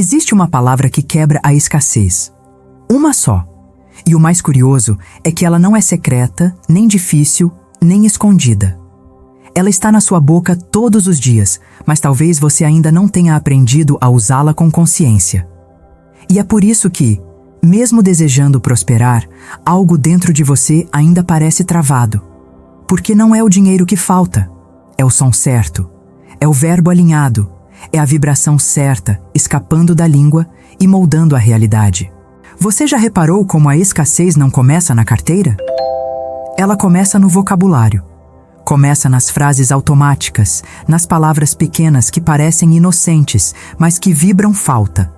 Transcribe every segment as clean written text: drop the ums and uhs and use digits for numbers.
Existe uma palavra que quebra a escassez. Uma só. E o mais curioso é que ela não é secreta, nem difícil, nem escondida. Ela está na sua boca todos os dias, mas talvez você ainda não tenha aprendido a usá-la com consciência. E é por isso que, mesmo desejando prosperar, algo dentro de você ainda parece travado. Porque não é o dinheiro que falta, é o som certo, é o verbo alinhado, é a vibração certa, escapando da língua e moldando a realidade. Você já reparou como a escassez não começa na carteira? Ela começa no vocabulário. Começa nas frases automáticas, nas palavras pequenas que parecem inocentes, mas que vibram falta.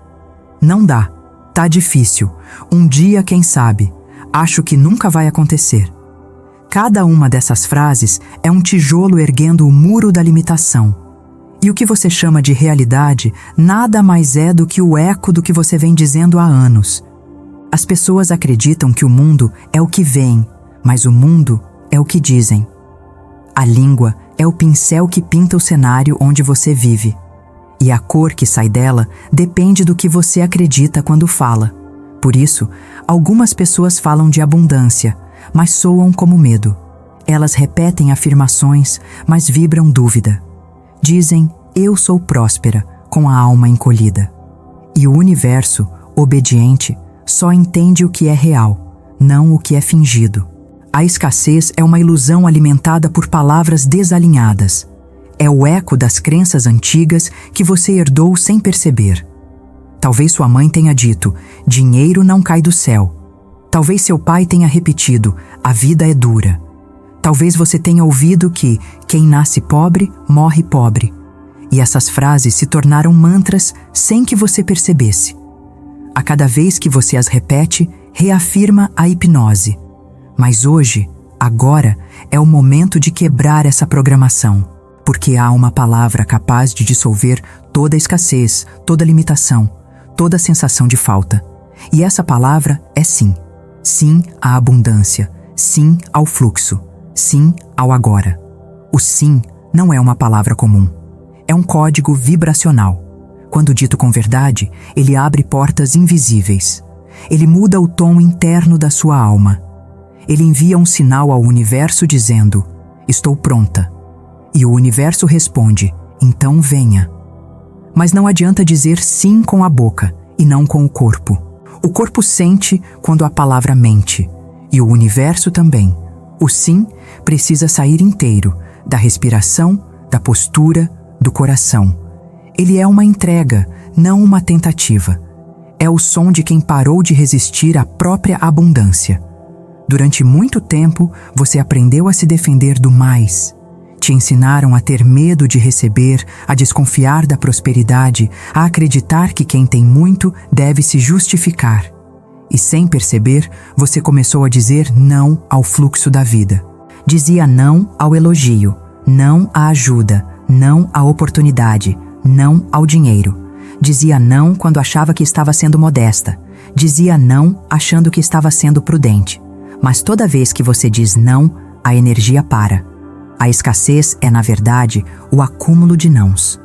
Não dá, tá difícil, um dia quem sabe, acho que nunca vai acontecer. Cada uma dessas frases é um tijolo erguendo o muro da limitação. E o que você chama de realidade nada mais é do que o eco do que você vem dizendo há anos. As pessoas acreditam que o mundo é o que vem, mas o mundo é o que dizem. A língua é o pincel que pinta o cenário onde você vive. E a cor que sai dela depende do que você acredita quando fala. Por isso, algumas pessoas falam de abundância, mas soam como medo. Elas repetem afirmações, mas vibram dúvida. Dizem, eu sou próspera, com a alma encolhida. E o universo, obediente, só entende o que é real, não o que é fingido. A escassez é uma ilusão alimentada por palavras desalinhadas. É o eco das crenças antigas que você herdou sem perceber. Talvez sua mãe tenha dito, dinheiro não cai do céu. Talvez seu pai tenha repetido, a vida é dura. Talvez você tenha ouvido que quem nasce pobre, morre pobre. E essas frases se tornaram mantras sem que você percebesse. A cada vez que você as repete, reafirma a hipnose. Mas hoje, agora, é o momento de quebrar essa programação, porque há uma palavra capaz de dissolver toda a escassez, toda a limitação, toda a sensação de falta. E essa palavra é sim. Sim à abundância, sim ao fluxo, sim ao agora. O sim não é uma palavra comum. É um código vibracional. Quando dito com verdade, ele abre portas invisíveis. Ele muda o tom interno da sua alma. Ele envia um sinal ao universo dizendo, estou pronta. E o universo responde, então venha. Mas não adianta dizer sim com a boca e não com o corpo. O corpo sente quando a palavra mente, e o universo também. O sim precisa sair inteiro, da respiração, da postura, do coração. Ele é uma entrega, não uma tentativa. É o som de quem parou de resistir à própria abundância. Durante muito tempo, você aprendeu a se defender do mais. Te ensinaram a ter medo de receber, a desconfiar da prosperidade, a acreditar que quem tem muito deve se justificar. E sem perceber, você começou a dizer não ao fluxo da vida. Dizia não ao elogio, não à ajuda, não à oportunidade, não ao dinheiro. Dizia não quando achava que estava sendo modesta. Dizia não achando que estava sendo prudente. Mas toda vez que você diz não, a energia para. A escassez é, na verdade, o acúmulo de nãos.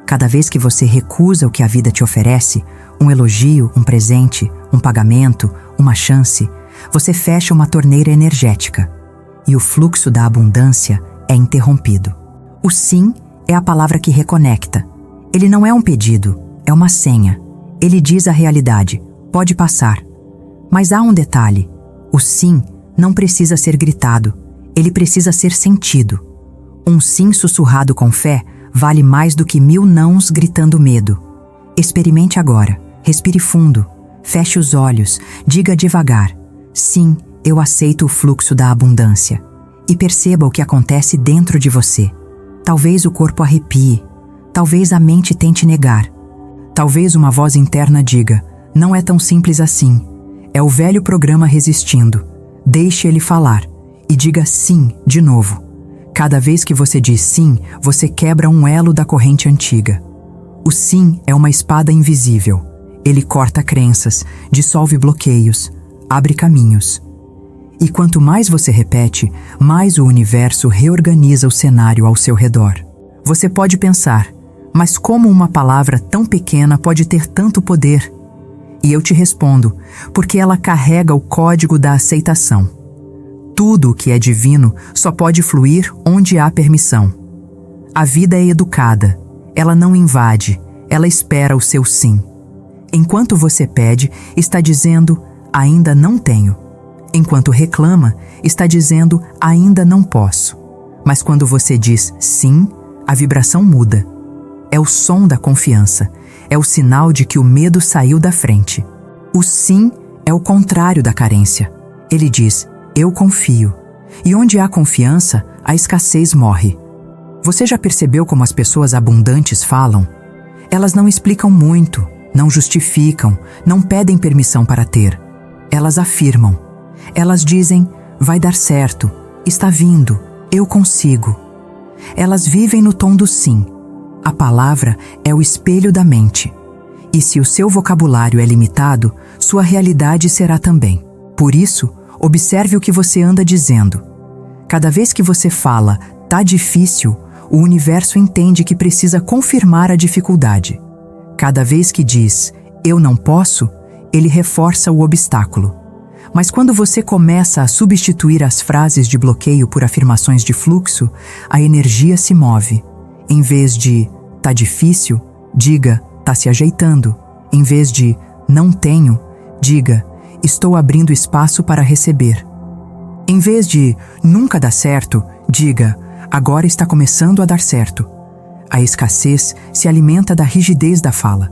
Cada vez que você recusa o que a vida te oferece, um elogio, um presente, um pagamento, uma chance, você fecha uma torneira energética. E o fluxo da abundância é interrompido. O sim é a palavra que reconecta. Ele não é um pedido, é uma senha. Ele diz a realidade, pode passar. Mas há um detalhe. O sim não precisa ser gritado, ele precisa ser sentido. Um sim sussurrado com fé vale mais do que 1000 nãos gritando medo. Experimente agora, respire fundo, feche os olhos, diga devagar, sim, eu aceito o fluxo da abundância. E perceba o que acontece dentro de você. Talvez o corpo arrepie, talvez a mente tente negar. Talvez uma voz interna diga, não é tão simples assim. É o velho programa resistindo. Deixe ele falar e diga sim de novo. Cada vez que você diz sim, você quebra um elo da corrente antiga. O sim é uma espada invisível. Ele corta crenças, dissolve bloqueios, abre caminhos. E quanto mais você repete, mais o universo reorganiza o cenário ao seu redor. Você pode pensar, Mas como uma palavra tão pequena pode ter tanto poder? E eu te respondo, porque ela carrega o código da aceitação. Tudo o que é divino só pode fluir onde há permissão. A vida é educada, ela não invade, ela espera o seu sim. Enquanto você pede, está dizendo, ainda não tenho. Enquanto reclama, está dizendo, ainda não posso. Mas quando você diz sim, a vibração muda. É o som da confiança, é o sinal de que o medo saiu da frente. O sim é o contrário da carência. Ele diz, eu confio. E onde há confiança, a escassez morre. Você já percebeu como as pessoas abundantes falam? Elas não explicam muito, não justificam, não pedem permissão para ter. Elas afirmam. Elas dizem, vai dar certo, está vindo, eu consigo. Elas vivem no tom do sim. A palavra é o espelho da mente. E se o seu vocabulário é limitado, sua realidade será também. Por isso, observe o que você anda dizendo. Cada vez que você fala, tá difícil, o universo entende que precisa confirmar a dificuldade. Cada vez que diz, eu não posso, ele reforça o obstáculo. Mas quando você começa a substituir as frases de bloqueio por afirmações de fluxo, a energia se move. Em vez de, tá difícil, diga, tá se ajeitando. Em vez de, não tenho, diga, estou abrindo espaço para receber. Em vez de, nunca dá certo, diga, agora está começando a dar certo. A escassez se alimenta da rigidez da fala.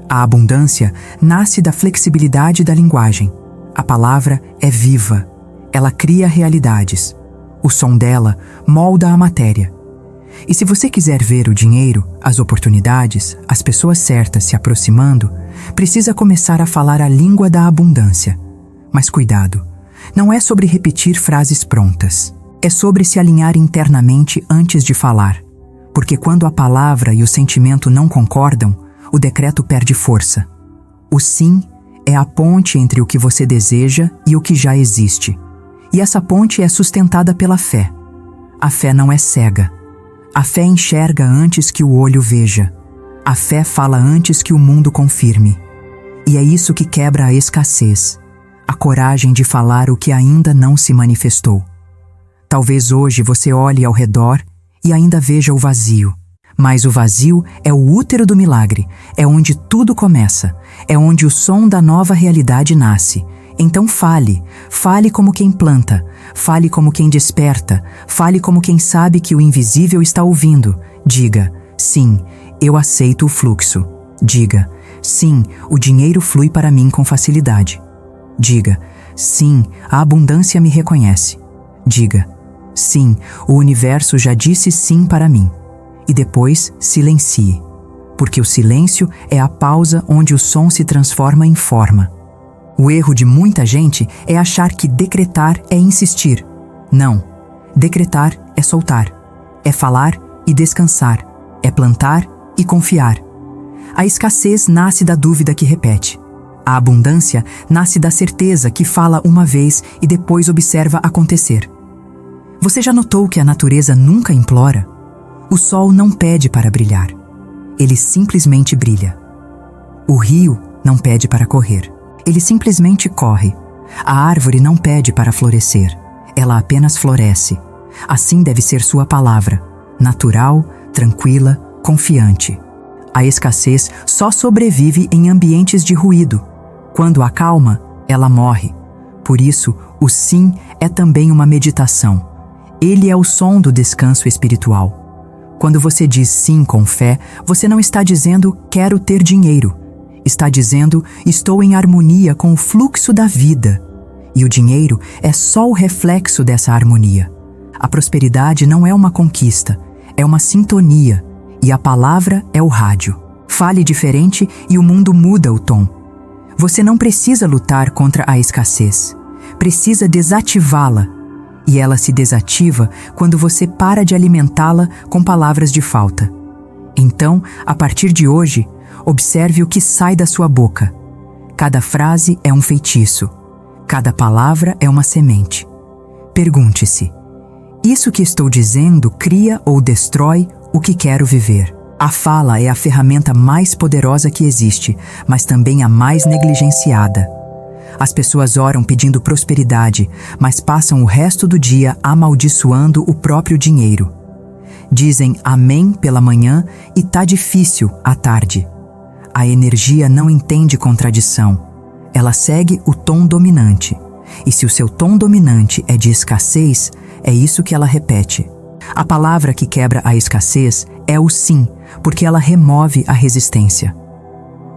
A abundância nasce da flexibilidade da linguagem. A palavra é viva. Ela cria realidades. O som dela molda a matéria. E se você quiser ver o dinheiro, as oportunidades, as pessoas certas se aproximando, precisa começar a falar a língua da abundância. Mas cuidado, não é sobre repetir frases prontas. É sobre se alinhar internamente antes de falar. Porque quando a palavra e o sentimento não concordam, o decreto perde força. O sim é a ponte entre o que você deseja e o que já existe. E essa ponte é sustentada pela fé. A fé não é cega. A fé enxerga antes que o olho veja. A fé fala antes que o mundo confirme. E é isso que quebra a escassez. A coragem de falar o que ainda não se manifestou. Talvez hoje você olhe ao redor e ainda veja o vazio. Mas o vazio é o útero do milagre, é onde tudo começa, é onde o som da nova realidade nasce. Então fale como quem planta, fale como quem desperta, fale como quem sabe que o invisível está ouvindo. Diga, sim, eu aceito o fluxo. Diga, sim, o dinheiro flui para mim com facilidade. Diga, sim, a abundância me reconhece. Diga, sim, o universo já disse sim para mim. E depois, silencie. Porque o silêncio é a pausa onde o som se transforma em forma. O erro de muita gente é achar que decretar é insistir. Não. Decretar é soltar. É falar e descansar. É plantar e confiar. A escassez nasce da dúvida que repete. A abundância nasce da certeza que fala uma vez e depois observa acontecer. Você já notou que a natureza nunca implora? O sol não pede para brilhar. Ele simplesmente brilha. O rio não pede para correr. Ele simplesmente corre. A árvore não pede para florescer. Ela apenas floresce. Assim deve ser sua palavra. Natural, tranquila, confiante. A escassez só sobrevive em ambientes de ruído. Quando acalma, ela morre. Por isso, o sim é também uma meditação. Ele é o som do descanso espiritual. Quando você diz sim com fé, você não está dizendo quero ter dinheiro. Está dizendo estou em harmonia com o fluxo da vida. E o dinheiro é só o reflexo dessa harmonia. A prosperidade não é uma conquista, é uma sintonia. E a palavra é o rádio. Fale diferente e o mundo muda o tom. Você não precisa lutar contra a escassez. Precisa desativá-la. E ela se desativa quando você para de alimentá-la com palavras de falta. Então, a partir de hoje, observe o que sai da sua boca. Cada frase é um feitiço. Cada palavra é uma semente. Pergunte-se: isso que estou dizendo cria ou destrói o que quero viver? A fala é a ferramenta mais poderosa que existe, mas também a mais negligenciada. As pessoas oram pedindo prosperidade, mas passam o resto do dia amaldiçoando o próprio dinheiro. Dizem amém pela manhã e tá difícil à tarde. A energia não entende contradição. Ela segue o tom dominante. E se o seu tom dominante é de escassez, é isso que ela repete. A palavra que quebra a escassez é o sim, porque ela remove a resistência.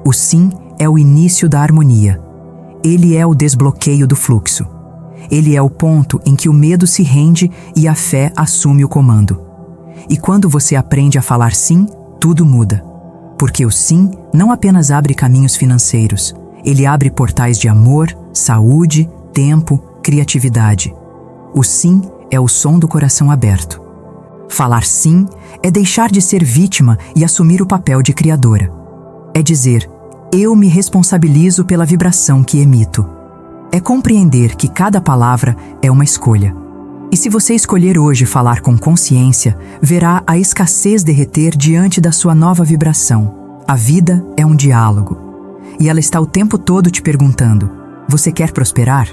O sim é o início da harmonia. Ele é o desbloqueio do fluxo. Ele é o ponto em que o medo se rende e a fé assume o comando. E quando você aprende a falar sim, tudo muda. Porque o sim não apenas abre caminhos financeiros, ele abre portais de amor, saúde, tempo, criatividade. O sim é o som do coração aberto. Falar sim é deixar de ser vítima e assumir o papel de criadora. É dizer, eu me responsabilizo pela vibração que emito. É compreender que cada palavra é uma escolha. E se você escolher hoje falar com consciência, verá a escassez derreter diante da sua nova vibração. A vida é um diálogo. E ela está o tempo todo te perguntando, você quer prosperar?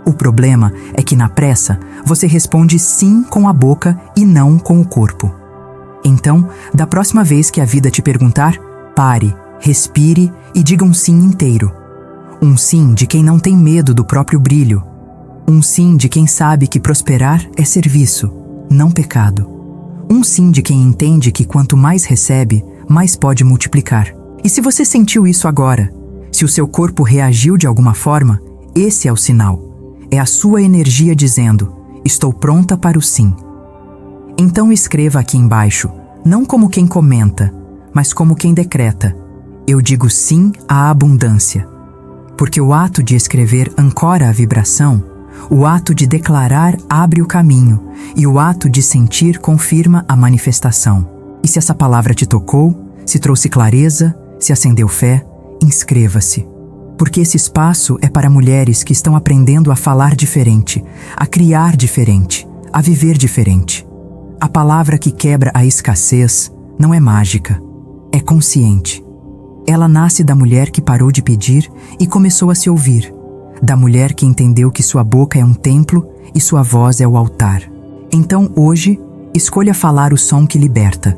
O problema é que na pressa, você responde sim com a boca e não com o corpo. Então, da próxima vez que a vida te perguntar, pare, respire e diga um sim inteiro. Um sim de quem não tem medo do próprio brilho. Um sim de quem sabe que prosperar é serviço, não pecado. Um sim de quem entende que quanto mais recebe, mais pode multiplicar. E se você sentiu isso agora, se o seu corpo reagiu de alguma forma, esse é o sinal. É a sua energia dizendo, estou pronta para o sim. Então escreva aqui embaixo, não como quem comenta, mas como quem decreta. Eu digo sim à abundância. Porque o ato de escrever ancora a vibração, o ato de declarar abre o caminho e o ato de sentir confirma a manifestação. E se essa palavra te tocou, se trouxe clareza, se acendeu fé, inscreva-se. Porque esse espaço é para mulheres que estão aprendendo a falar diferente, a criar diferente, a viver diferente. A palavra que quebra a escassez não é mágica, é consciente. Ela nasce da mulher que parou de pedir e começou a se ouvir, da mulher que entendeu que sua boca é um templo e sua voz é o altar. Então hoje, escolha falar o som que liberta.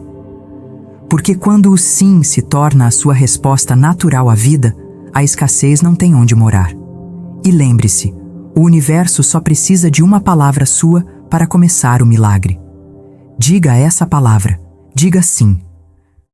Porque quando o sim se torna a sua resposta natural à vida, a escassez não tem onde morar. E lembre-se, o universo só precisa de uma palavra sua para começar o milagre. Diga essa palavra, diga sim,